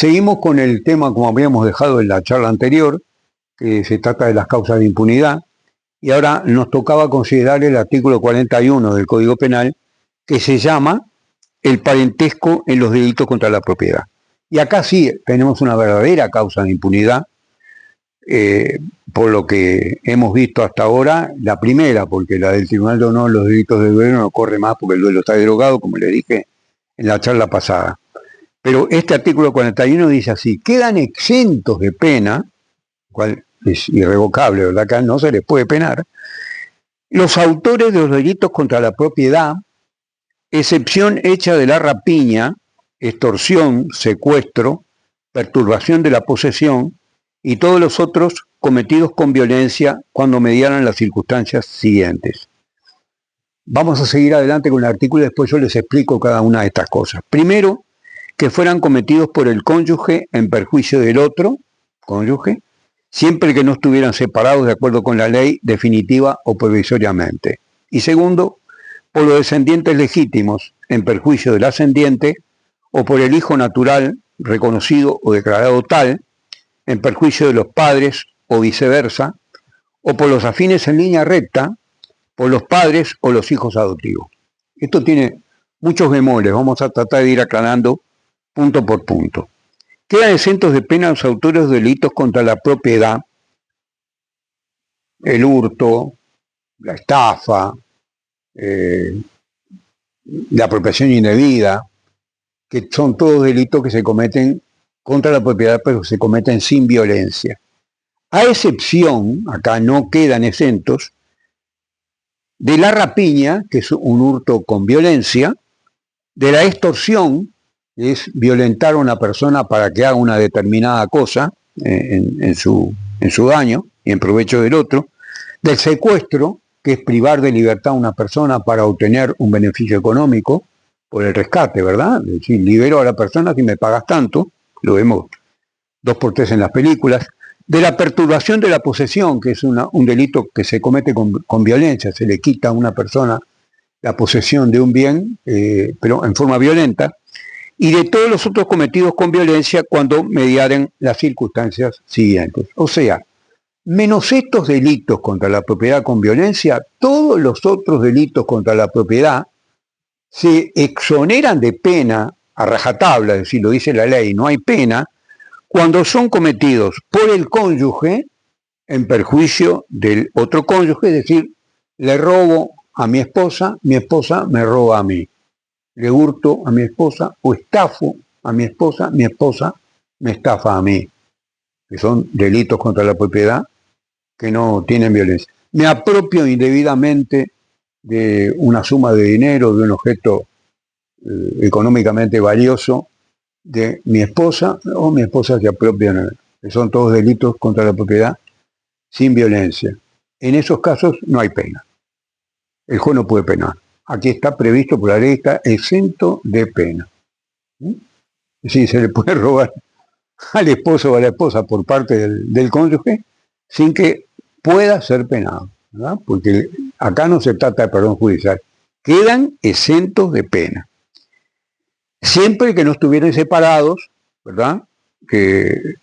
Seguimos con el tema como habíamos dejado en la charla anterior, que se trata de las causas de impunidad, y ahora nos tocaba considerar el artículo 41 del Código Penal, que se llama el parentesco en los delitos contra la propiedad. Y acá sí tenemos una verdadera causa de impunidad, por lo que hemos visto hasta ahora, la primera, porque la del Tribunal de Honor, los delitos de duelo no corre más porque el duelo está derogado, como le dije en la charla pasada. Pero este artículo 41 dice así: quedan exentos de pena, cual es irrevocable, ¿verdad? Acá no se les puede penar, los autores de los delitos contra la propiedad, excepción hecha de la rapiña, extorsión, secuestro, perturbación de la posesión y todos los otros cometidos con violencia cuando mediaran las circunstancias siguientes. Vamos a seguir adelante con el artículo y después yo les explico cada una de estas cosas. Primero, que fueran cometidos por el cónyuge en perjuicio del otro cónyuge, siempre que no estuvieran separados de acuerdo con la ley definitiva o provisoriamente. Y segundo, por los descendientes legítimos en perjuicio del ascendiente o por el hijo natural reconocido o declarado tal en perjuicio de los padres o viceversa, o por los afines en línea recta por los padres o los hijos adoptivos. Esto tiene muchos bemoles, vamos a tratar de ir aclarando punto por punto. Quedan exentos de pena los autores de delitos contra la propiedad, el hurto, la estafa, la apropiación indebida, que son todos delitos que se cometen contra la propiedad, pero se cometen sin violencia. A excepción, acá no quedan exentos, de la rapiña, que es un hurto con violencia, de la extorsión, que es violentar a una persona para que haga una determinada cosa en su daño y en provecho del otro, del secuestro, que es privar de libertad a una persona para obtener un beneficio económico por el rescate, ¿verdad? Es decir, libero a la persona si me pagas tanto, lo vemos 2 por 3 en las películas, de la perturbación de la posesión, que es un delito que se comete con violencia, se le quita a una persona la posesión de un bien, pero en forma violenta, y de todos los otros cometidos con violencia cuando mediaren las circunstancias siguientes. O sea, menos estos delitos contra la propiedad con violencia, todos los otros delitos contra la propiedad se exoneran de pena a rajatabla, es decir, lo dice la ley, no hay pena, cuando son cometidos por el cónyuge en perjuicio del otro cónyuge, es decir, le robo a mi esposa me roba a mí. Le hurto a mi esposa o estafo a mi esposa me estafa a mí. Que son delitos contra la propiedad que no tienen violencia. Me apropio indebidamente de una suma de dinero, de un objeto económicamente valioso, de mi esposa o mi esposa se apropia, que son todos delitos contra la propiedad sin violencia. En esos casos no hay pena. El juez no puede penar. Aquí está previsto por la ley, está exento de pena. Es decir, se le puede robar al esposo o a la esposa por parte del cónyuge sin que pueda ser penado, ¿verdad? Porque acá no se trata de perdón judicial. Quedan exentos de pena. Siempre que no estuvieran separados, ¿verdad? De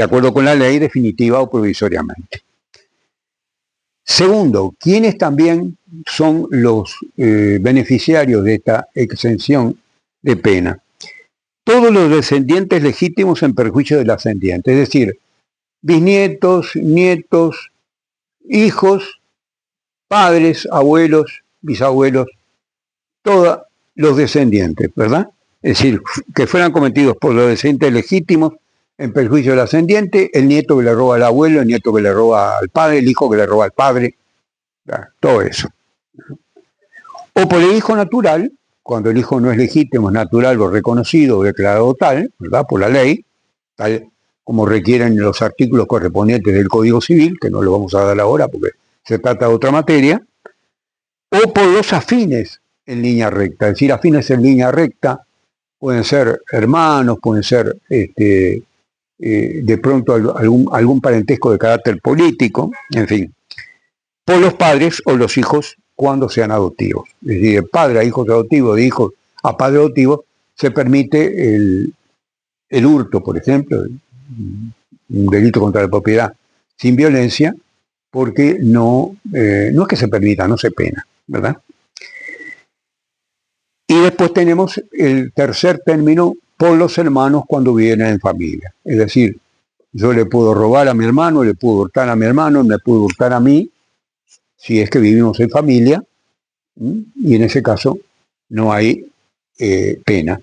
acuerdo con la ley definitiva o provisoriamente. Segundo, ¿quiénes también son los beneficiarios de esta exención de pena? Todos los descendientes legítimos en perjuicio del ascendiente, es decir, bisnietos, nietos, hijos, padres, abuelos, bisabuelos, todos los descendientes, ¿verdad? Es decir, que fueran cometidos por los descendientes legítimos en perjuicio del ascendiente, el nieto que le roba al abuelo, el nieto que le roba al padre, el hijo que le roba al padre, ¿verdad? Todo eso. O por el hijo natural, cuando el hijo no es legítimo, es natural o reconocido o declarado tal, ¿verdad? Por la ley, tal como requieren los artículos correspondientes del Código Civil, que no lo vamos a dar ahora porque se trata de otra materia, o por los afines en línea recta, es decir, afines en línea recta pueden ser hermanos, pueden ser de pronto algún parentesco de carácter político, en fin, por los padres o los hijos cuando sean adoptivos. Es decir, de padre a hijos adoptivos, de hijos a padre adoptivo, se permite el hurto, por ejemplo, un delito contra la propiedad sin violencia, porque no es que se permita, no se pena, ¿verdad? Y después tenemos el tercer término, por los hermanos cuando vienen en familia. Es decir, yo le puedo robar a mi hermano, le puedo hurtar a mi hermano, me puedo hurtar a mí, si es que vivimos en familia, y en ese caso no hay pena.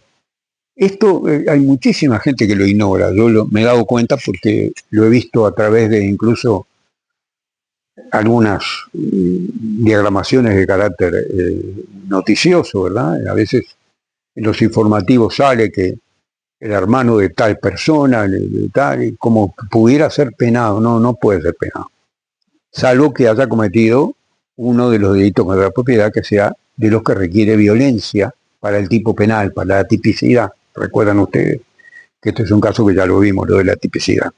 Esto hay muchísima gente que lo ignora, me he dado cuenta porque lo he visto a través de incluso algunas diagramaciones de carácter noticioso, ¿verdad? A veces en los informativos sale que el hermano de tal persona, de tal, como pudiera ser penado. No, no puede ser penado, salvo que haya cometido uno de los delitos contra la propiedad que sea de los que requiere violencia para el tipo penal, para la tipicidad. Recuerdan ustedes que este es un caso que ya lo vimos, lo de la tipicidad.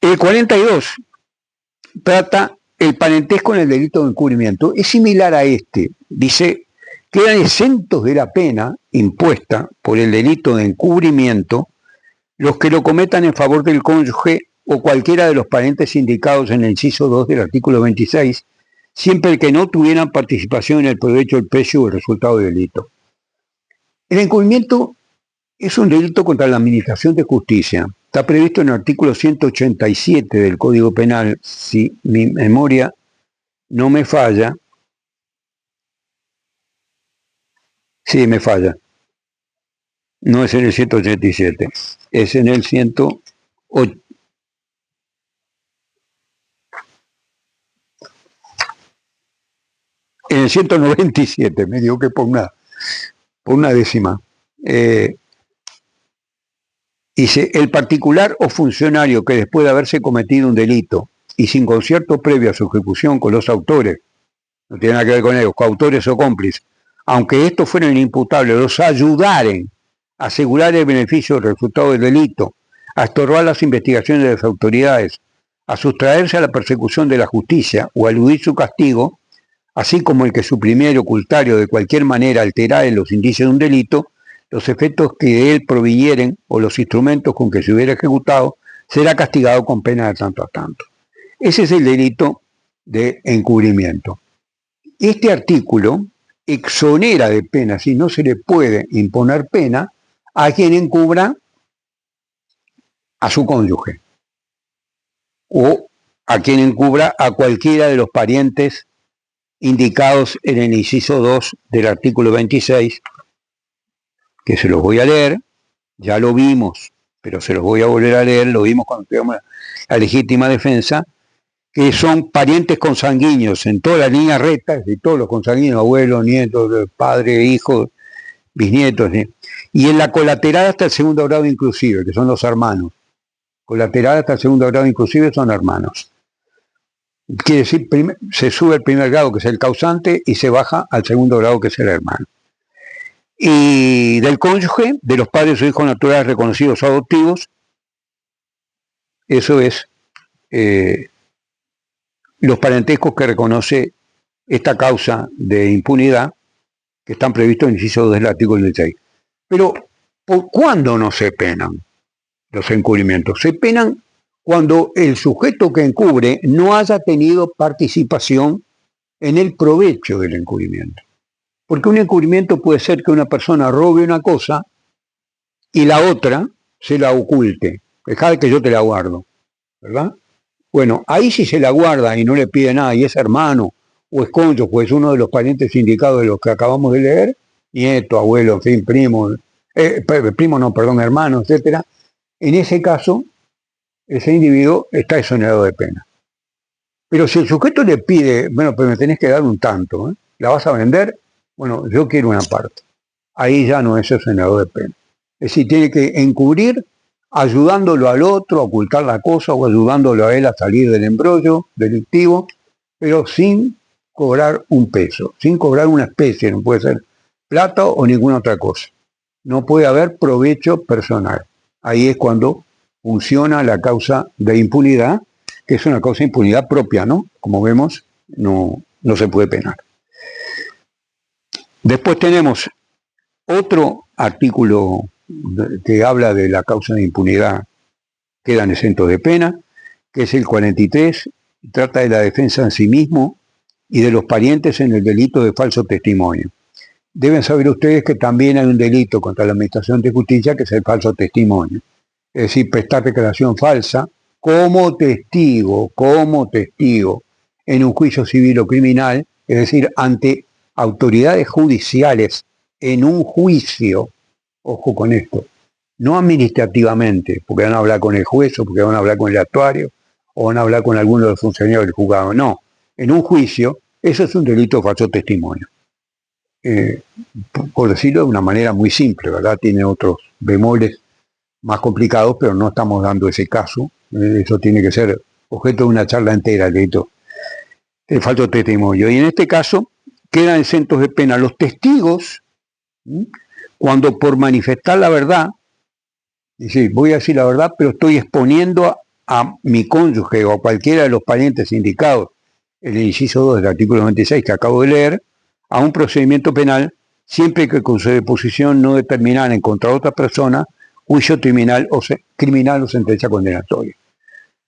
El 42 trata el parentesco en el delito de encubrimiento. Es similar a este. Dice, quedan exentos de la pena impuesta por el delito de encubrimiento los que lo cometan en favor del cónyuge o cualquiera de los parientes indicados en el inciso 2 del artículo 26, siempre que no tuvieran participación en el provecho, el precio o el resultado del delito. El encubrimiento es un delito contra la administración de justicia. Está previsto en el artículo 187 del Código Penal, si mi memoria no me falla. Sí, me falla. No es en el 187, es en el 108. En el 197, me digo que por una décima. Dice, el particular o funcionario que después de haberse cometido un delito y sin concierto previo a su ejecución con los autores, no tiene nada que ver con ellos, coautores o cómplices, aunque estos fueran imputables, los ayudaren a asegurar el beneficio del resultado del delito, a estorbar las investigaciones de las autoridades, a sustraerse a la persecución de la justicia o a eludir su castigo, así como el que suprimiera, ocultare o de cualquier manera alterare los indicios de un delito, los efectos que de él provinieren o los instrumentos con que se hubiera ejecutado, será castigado con pena de tanto a tanto. Ese es el delito de encubrimiento. Este artículo exonera de pena, si no se le puede imponer pena, a quien encubra a su cónyuge o a quien encubra a cualquiera de los parientes indicados en el inciso 2 del artículo 26, que se los voy a leer, ya lo vimos, pero se los voy a volver a leer, lo vimos cuando estudiamos la legítima defensa, que son parientes consanguíneos en toda la línea recta, de todos los consanguíneos, abuelos, nietos, padres, hijos, bisnietos, y en la colateral hasta el segundo grado inclusive, que son los hermanos. Colateral hasta el segundo grado inclusive son hermanos. Quiere decir, se sube al primer grado, que es el causante, y se baja al segundo grado, que es el hermano. Y del cónyuge, de los padres o hijos naturales reconocidos o adoptivos, eso es los parentescos que reconoce esta causa de impunidad que están previstos en el inciso 2 del artículo 16. Pero, ¿cuándo no se penan los encubrimientos? Se penan cuando el sujeto que encubre no haya tenido participación en el provecho del encubrimiento. Porque un encubrimiento puede ser que una persona robe una cosa y la otra se la oculte. Dejá que yo te la guardo, ¿verdad? Bueno, ahí si se la guarda y no le pide nada y es hermano o es cónyuge, pues uno de los parientes indicados de los que acabamos de leer, nieto, abuelo, en fin, primo, hermano, etcétera, en ese caso ese individuo está exonerado de pena. Pero si el sujeto le pide, bueno, pues me tenés que dar un tanto, ¿la vas a vender? Bueno, yo quiero una parte. Ahí ya no es exonerado de pena. Es decir, tiene que encubrir ayudándolo al otro a ocultar la cosa o ayudándolo a él a salir del embrollo delictivo, pero sin cobrar un peso, sin cobrar una especie, no puede ser plata o ninguna otra cosa. No puede haber provecho personal. Ahí es cuando funciona la causa de impunidad, que es una causa de impunidad propia, ¿no? Como vemos, no se puede penar. Después tenemos otro artículo que habla de la causa de impunidad, quedan exentos de pena, que es el 43, trata de la defensa en sí mismo y de los parientes en el delito de falso testimonio. Deben saber ustedes que también hay un delito contra la Administración de Justicia, que es el falso testimonio. Es decir, prestar declaración falsa como testigo en un juicio civil o criminal, es decir, ante autoridades judiciales en un juicio, ojo con esto, no administrativamente, porque van a hablar con el juez o porque van a hablar con el actuario o van a hablar con alguno de los funcionarios del juzgado, no, en un juicio, eso es un delito de falso testimonio. Por decirlo de una manera muy simple, ¿verdad? Tiene otros bemoles más complicados, pero no estamos dando ese caso. Eso tiene que ser objeto de una charla entera, el delito de falso testimonio. Y en este caso quedan exentos de pena los testigos, cuando por manifestar la verdad, dice, voy a decir la verdad, pero estoy exponiendo a mi cónyuge o a cualquiera de los parientes indicados en el inciso 2 del artículo 96 que acabo de leer, a un procedimiento penal, siempre que con su deposición no determinara en contra de otra persona juicio criminal o sentencia condenatoria.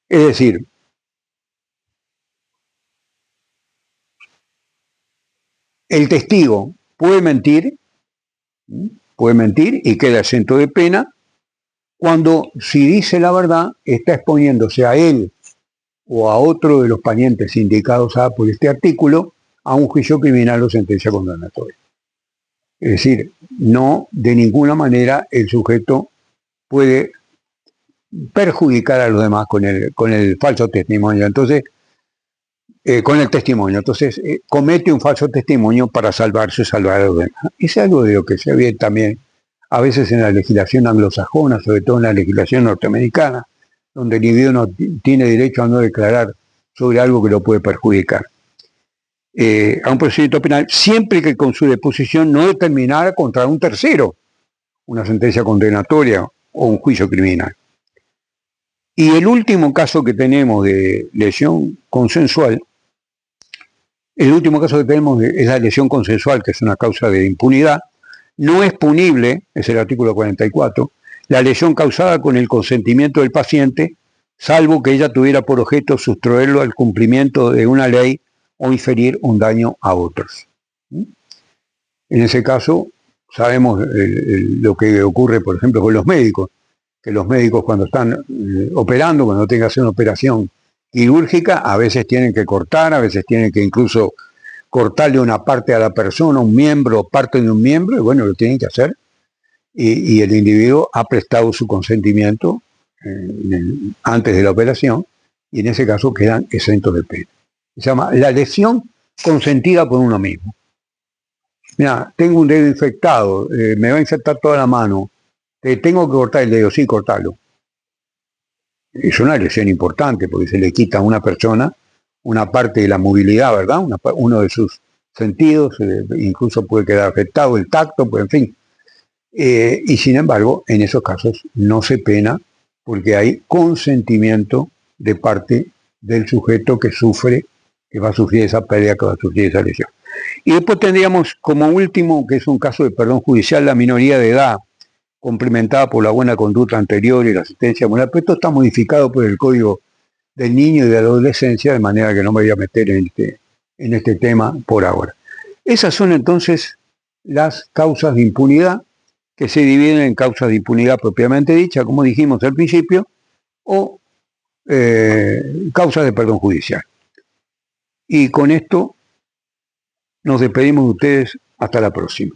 Es decir, el testigo puede mentir y queda exento de pena cuando, si dice la verdad, está exponiéndose a él o a otro de los parientes indicados por este artículo a un juicio criminal o sentencia condenatoria. Es decir, no de ninguna manera el sujeto puede perjudicar a los demás con el falso testimonio. Entonces, con el testimonio. Entonces, comete un falso testimonio para salvarse o salvar a los demás. Es algo de lo que se ve también a veces en la legislación anglosajona, sobre todo en la legislación norteamericana, donde el individuo no tiene derecho a no declarar sobre algo que lo puede perjudicar. A un procedimiento penal, siempre que con su deposición no determinara contra un tercero una sentencia condenatoria o un juicio criminal. Y el último caso que tenemos de lesión consensual, es la lesión consensual, que es una causa de impunidad. No es punible, es el artículo 44, la lesión causada con el consentimiento del paciente, salvo que ella tuviera por objeto sustraerlo al cumplimiento de una ley o inferir un daño a otros. En ese caso, sabemos lo que ocurre, por ejemplo, con los médicos, que los médicos cuando están operando, cuando tienen que hacer una operación quirúrgica, a veces tienen que cortar, a veces tienen que incluso cortarle una parte a la persona, un miembro, parte de un miembro, y bueno, lo tienen que hacer. Y el individuo ha prestado su consentimiento antes de la operación, y en ese caso quedan exentos de pena. Se llama la lesión consentida por uno mismo. Mira, tengo un dedo infectado, me va a infectar toda la mano, tengo que cortar el dedo, sí, cortarlo. Es una lesión importante porque se le quita a una persona una parte de la movilidad, ¿verdad? Uno de sus sentidos, incluso puede quedar afectado, el tacto, pues en fin. Y sin embargo, en esos casos no se pena porque hay consentimiento de parte del sujeto que va a sufrir esa pérdida, que va a sufrir esa lesión. Y después tendríamos como último, que es un caso de perdón judicial, la minoría de edad, complementada por la buena conducta anterior y la asistencia moral, pero esto está modificado por el Código del Niño y de la Adolescencia, de manera que no me voy a meter en este tema por ahora. Esas son entonces las causas de impunidad, que se dividen en causas de impunidad propiamente dicha, como dijimos al principio, o causas de perdón judicial. Y con esto nos despedimos de ustedes hasta la próxima.